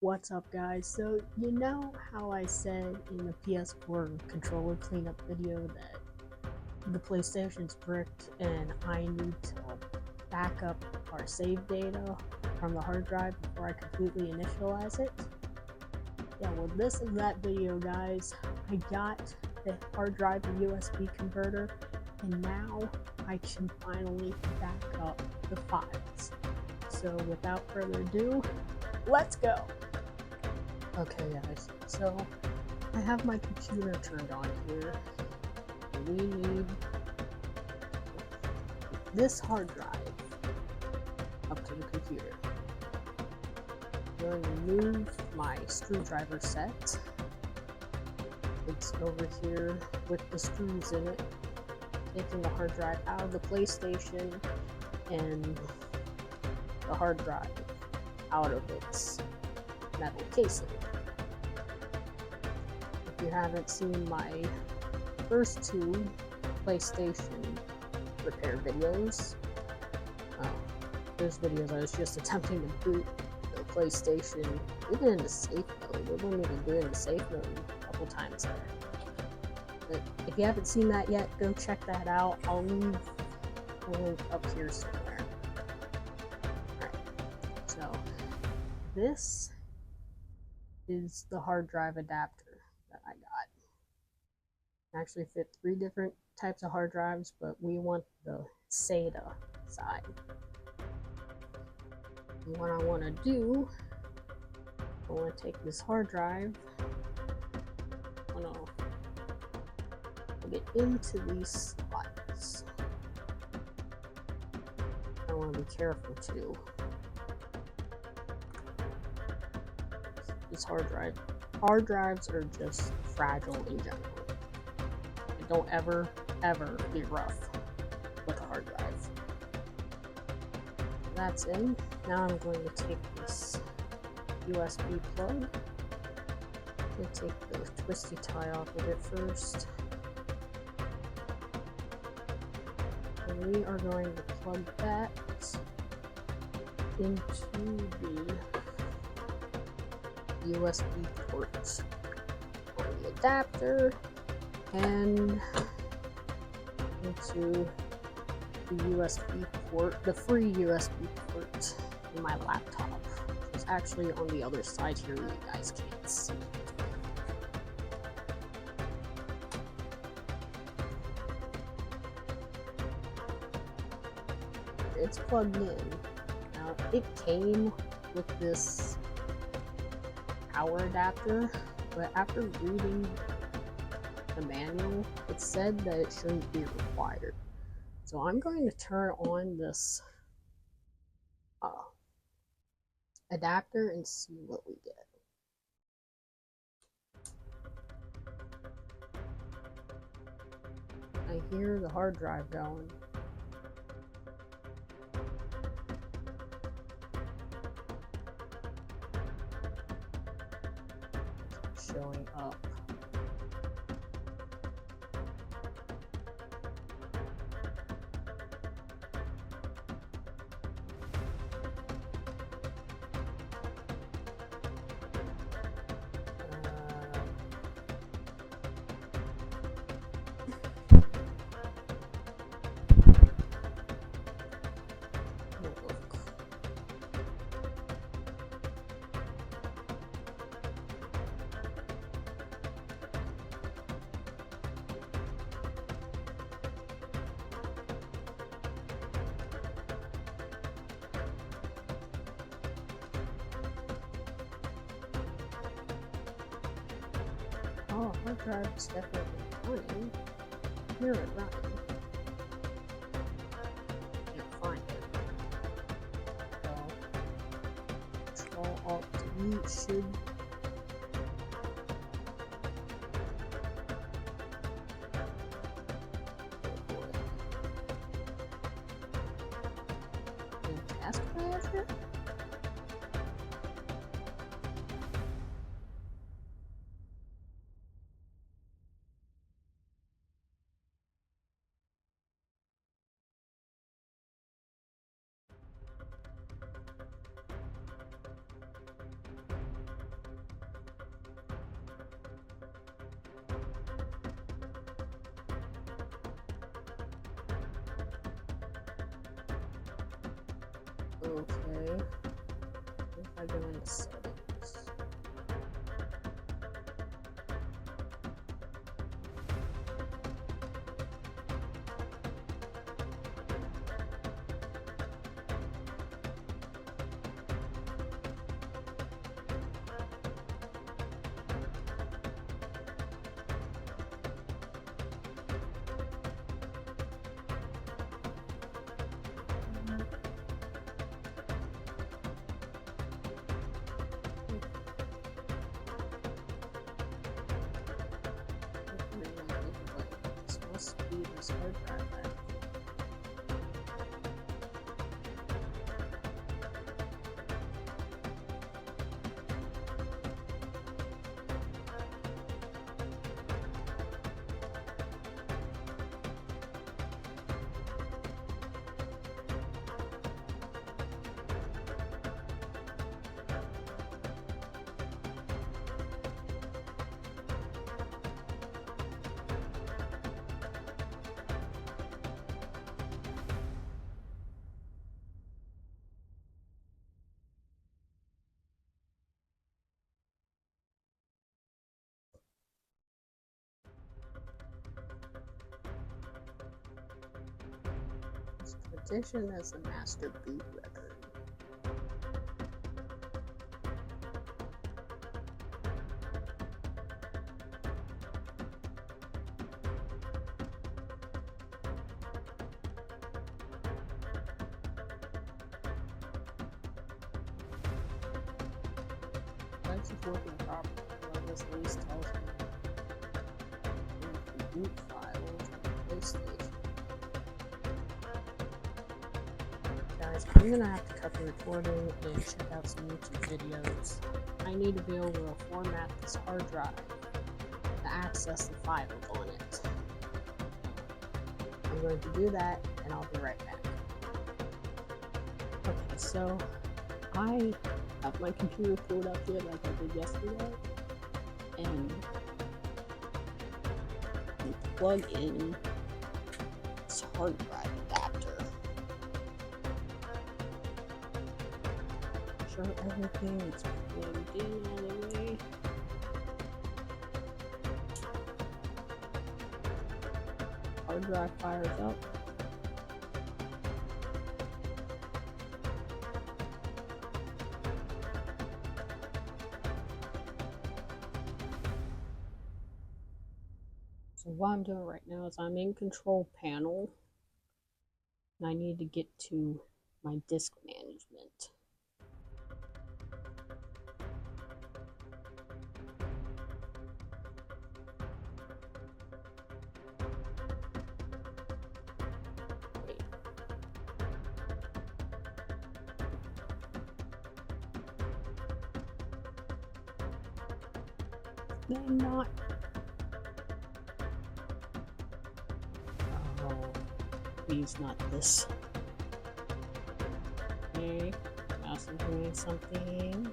What's up, guys? So, you know how I said in the PS4 controller cleanup video that the PlayStation's bricked and I need to back up our save data from the hard drive before I completely initialize it? Yeah, well, this is that video, guys. I got the hard drive and USB converter, and now I can finally back up the files. So, without further ado, let's go! Okay, guys, so I have my computer turned on here. We need this hard drive up to the computer. I'm going to move my screwdriver set. It's over here with the screws in it, taking the hard drive out of the PlayStation and the hard drive out of its metal casing. If you haven't seen my first two PlayStation repair videos, those videos I was just attempting to boot the PlayStation even into safe mode. We weren't even doing the safe mode a couple times there. But if you haven't seen that yet, go check that out. I'll leave a link up here somewhere. Alright, so this is the hard drive adapter that I got. Actually fit 3 different types of hard drives, but we want the SATA side. And what I want to do, I want to take this hard drive, I want to plug it into these slots. I want to be careful too. This hard drives are just fragile in general. Don't ever be rough with a hard drive. That's in. Now I'm going to take this USB plug. I'm going to take the twisty tie off of it first. And we are going to plug that into the USB port on the adapter and into the USB port, the free USB port in my laptop. It's actually on the other side here, you guys can't see. It's plugged in. Now, it came with this power adapter, but after reading the manual, it said that it shouldn't be required. So I'm going to turn on this adapter and see what we get. I hear the hard drive going. It's showing up. Oh, hard drive's definitely running. I hear it running. Can't find it. So, Control Alt Delete should. Oh boy. Any task manager? Okay. If I go into settings. This must be this hard drive. Partition as a master boot record. Types of working properly. Well, this at least tells me the boot files on the PlayStation. Guys, I'm gonna have to cut the recording and check out some YouTube videos. I need to be able to format this hard drive to access the files on it. I'm going to do that, and I'll be right back. Okay, so I have my computer pulled up here like I did yesterday, and plug in this hard drive adapter. Sure everything is plugged in all the way. Hard drive fires up. So what I'm doing right now is I'm in control panel, and I need to get to my disk management. Then not. Oh, please not this. Okay, mouse is doing something.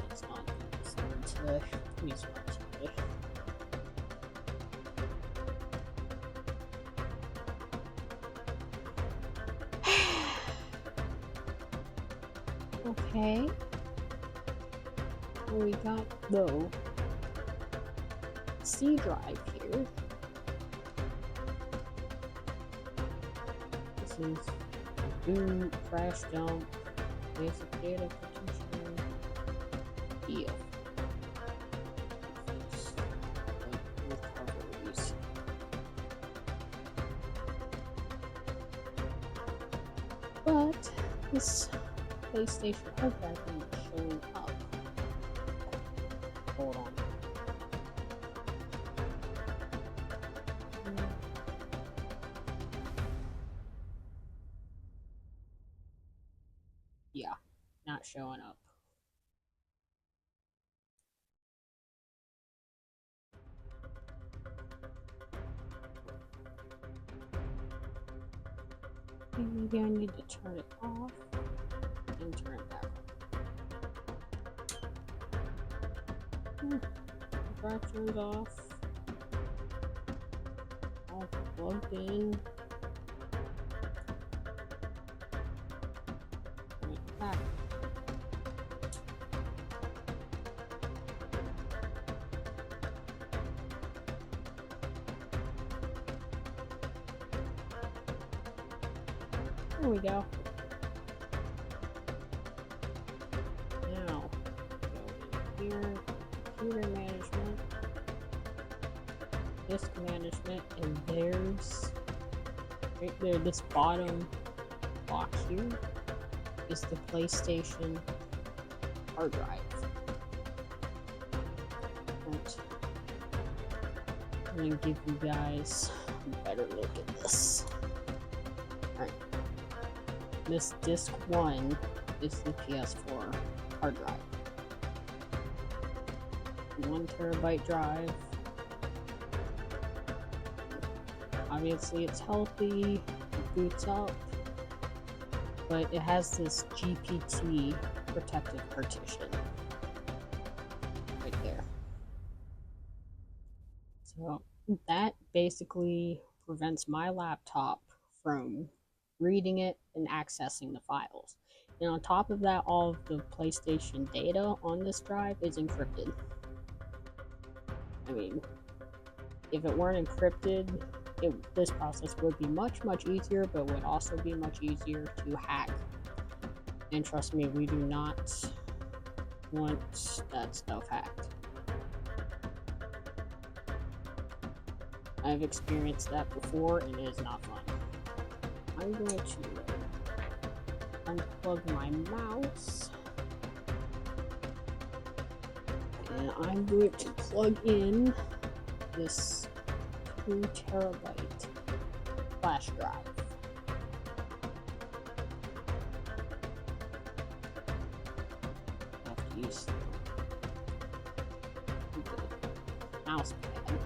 Let's not do this one today. Please not today. Okay. We got the C drive here. This is boot, crash dump, basic data partition, EF. Recoveries. But this PlayStation hard drive isn't showing up. Hold on. Yeah, not showing up. Maybe I need to turn it off and turn it back on. Drive turns off. All plugged in. back. There we go. Now, go in here, computer management, disk management, and there's right there, this bottom block here is the PlayStation hard drive. And I'm gonna give you guys a better look at this. Alright. This disc 1 is the PS4 hard drive. 1 terabyte drive. Obviously it's healthy, it boots up, but it has this GPT protective partition right there. So that basically prevents my laptop from reading it and accessing the files. And on top of that, all of the PlayStation data on this drive is encrypted. I mean, if it weren't encrypted, this process would be much easier, but would also be much easier to hack. And trust me, we do not want that stuff hacked. I've experienced that before, and it is not fun. I'm going to unplug my mouse, and I'm going to plug in this 2 terabyte flash drive. I have to use the mouse pad.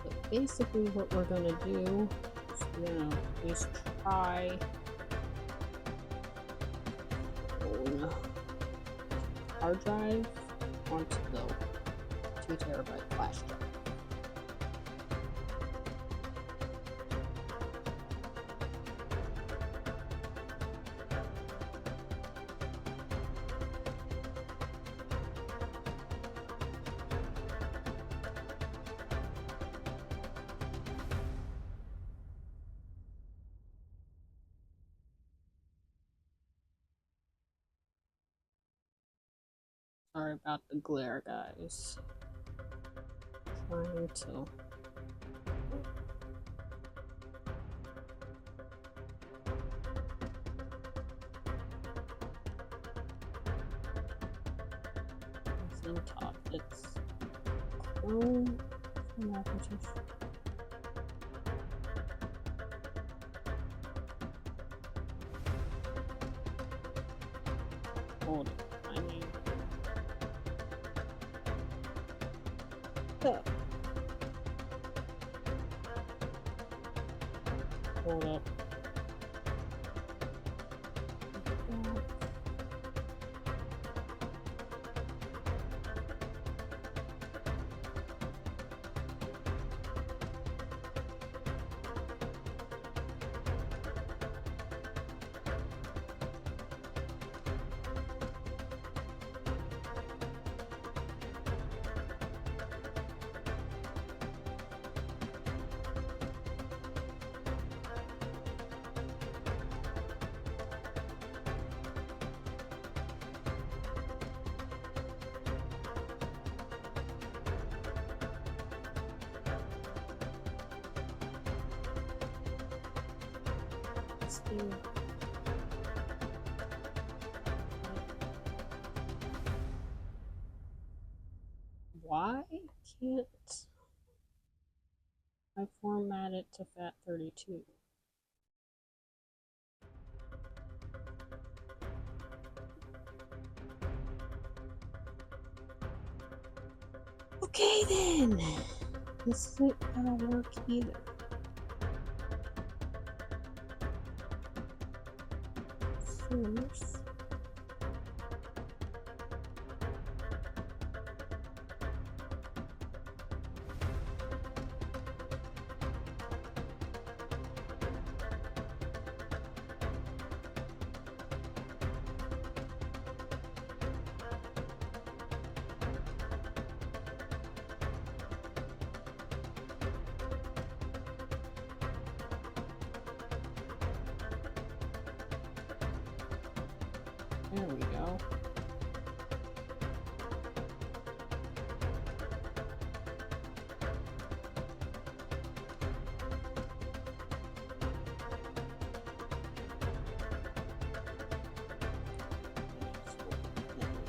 But basically what we're going to do is we're going to just try hard drive onto the 2 terabyte flash drive. Sorry about the glare, guys. Trying to on top. It's Chrome application. Hold it. I mean. Hold up. Why can't I format it to FAT32? Okay then, this isn't gonna work either. Source. There we go.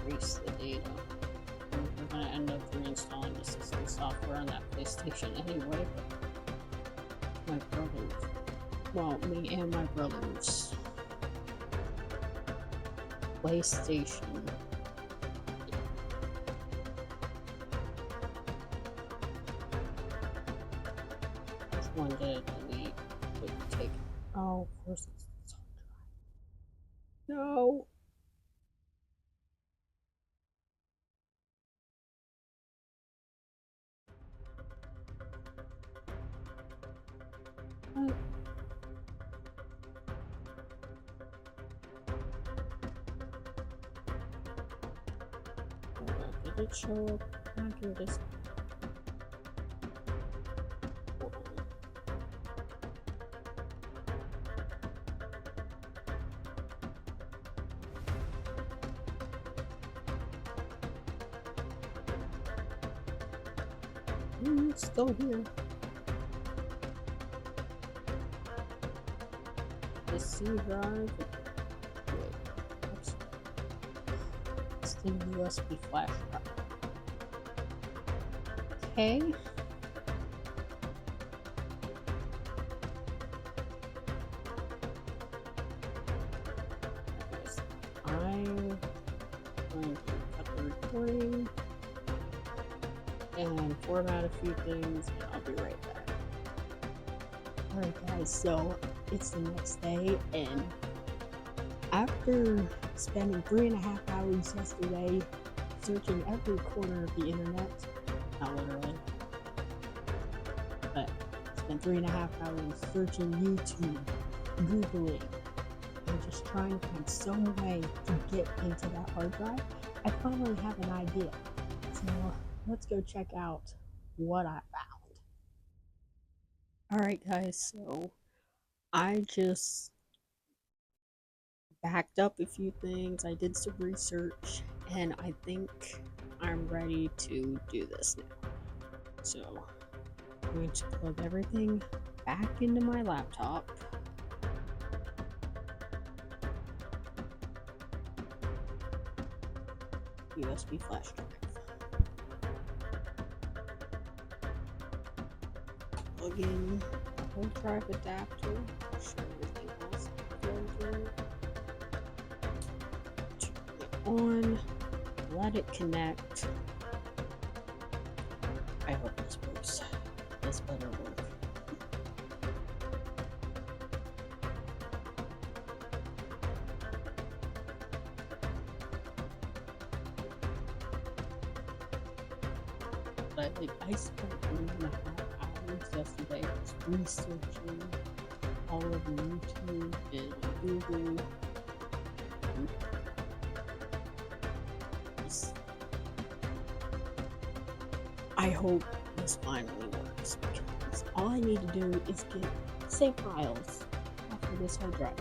Erase the data. We're gonna end up reinstalling the system software on that PlayStation anyway, but my brothers, well, me and my brothers' PlayStation. Which one did I delete? Couldn't take it. Oh, of course it's on drive. No. What? Did it show up back in this? It's still here. The C drive. Wait, oops. It's the USB flash drive. Okay. I'm going to cut the recording and format a few things, and I'll be right back. Alright guys, so it's the next day, and after spending 3.5 hours yesterday searching every corner of the internet, not literally, but spent 3.5 hours searching YouTube, Googling, and just trying to find some way to get into that hard drive, I finally have an idea. So let's go check out what I found. Alright guys, so I just backed up a few things, I did some research, and I think I'm ready to do this now. So I'm going to plug everything back into my laptop. USB flash drive. Plug in the hard drive adapter. Sure everything else goes in. Turn it on. Let it connect. I hope this works. This better work. But I spent 3.5 hours yesterday just researching all over YouTube and Google. I hope this finally works, because all I need to do is get save files off of this hard drive,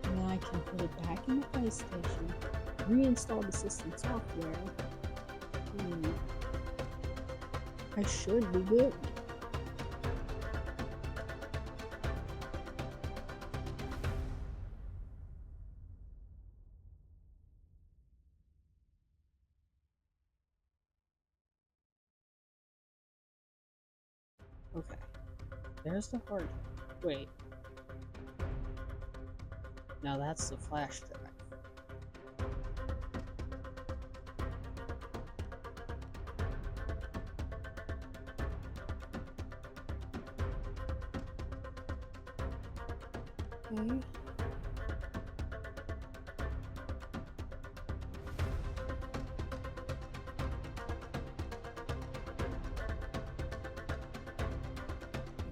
and then I can put it back in the PlayStation, reinstall the system software, and I should be good. Okay, there's the hard drive. Wait. Now that's the flash drive. Okay.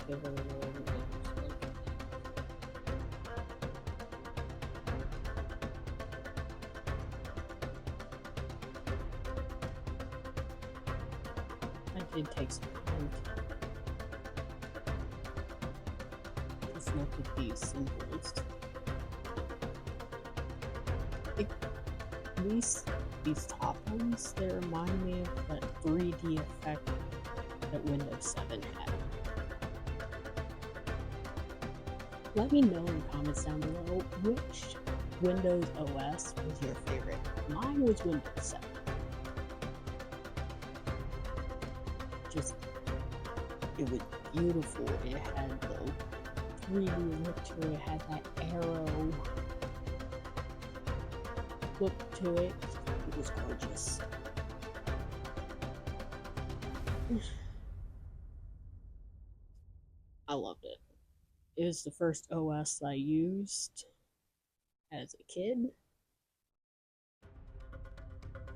Give it a little bit. I did take some time to just look at these symbols. These top ones, they remind me of that 3D effect that Windows 7 had. Let me know in the comments down below which Windows OS was your favorite. Mine was Windows 7. It was beautiful. It had the 3D look to it. It had that arrow look to it. It was gorgeous. I loved it. It was the first OS I used as a kid.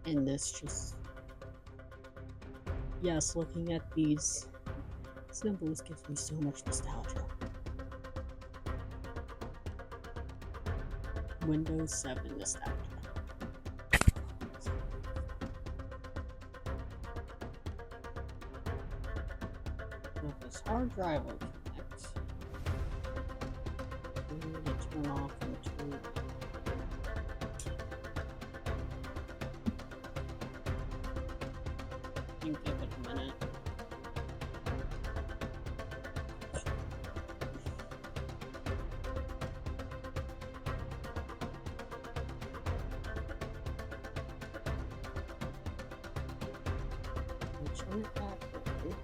And this just... Yes, looking at these symbols gives me so much nostalgia. Windows 7 nostalgia. So this hard drive will connect. I'm going to turn off and turn. You give it a minute. Turn it back on.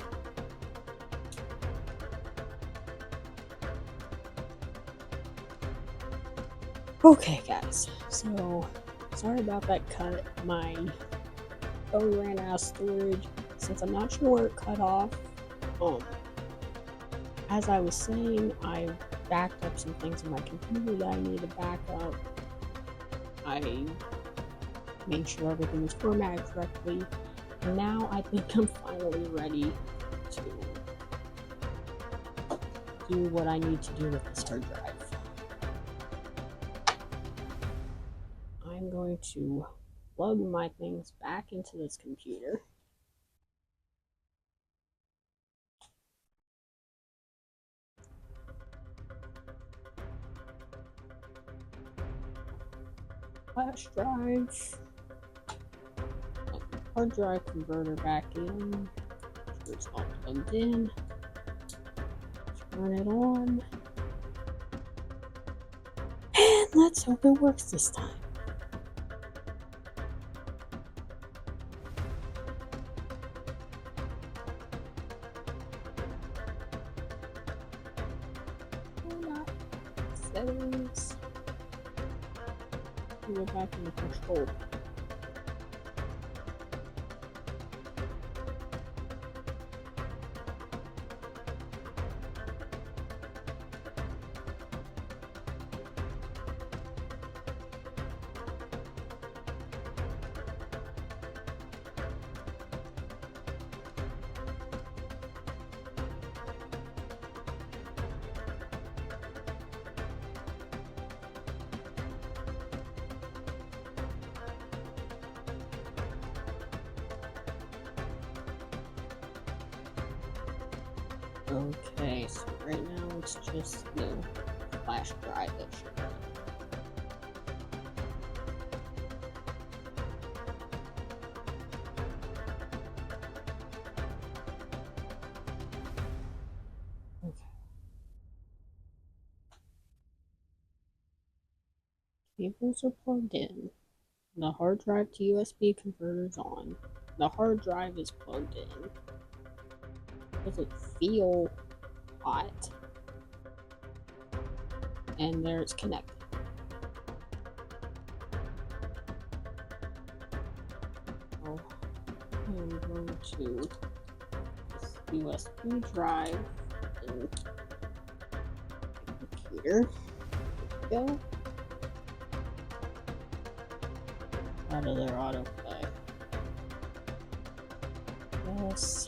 Okay, guys, so sorry about that cut. My phone ran out of storage. Since I'm not sure where it cut off, as I was saying, I backed up some things in my computer that I needed to back up. I made sure everything was formatted correctly. And now I think I'm finally ready to do what I need to do with this hard drive. I'm going to plug my things back into this computer. Flash drive. Hard drive converter back in. Sure it's all plugged in. Turn it on. And let's hope it works this time. Settings. Go back into control. Okay, so right now it's just the flash drive that should run. Okay. Cables are plugged in. The hard drive to USB converter's on. The hard drive is plugged in. Does it feel hot? And there it's connected. So I'm going to this USB drive in the computer. There we go. Out of their autoplay. Yes.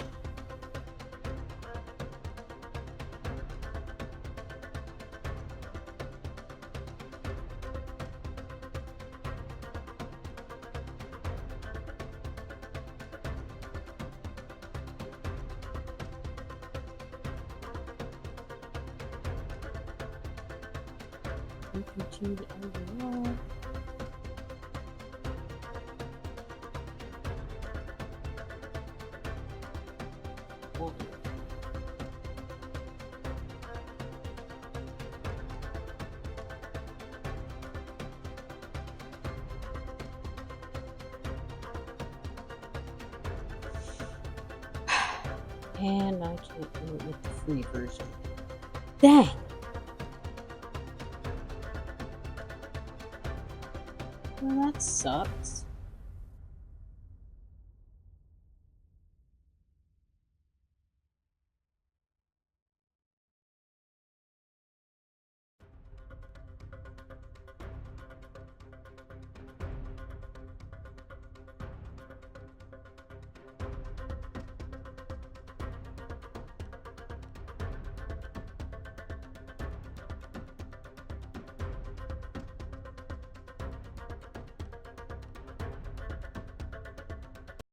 Continue to overall. And I can't do it with the free version. Dang! Well, that sucks.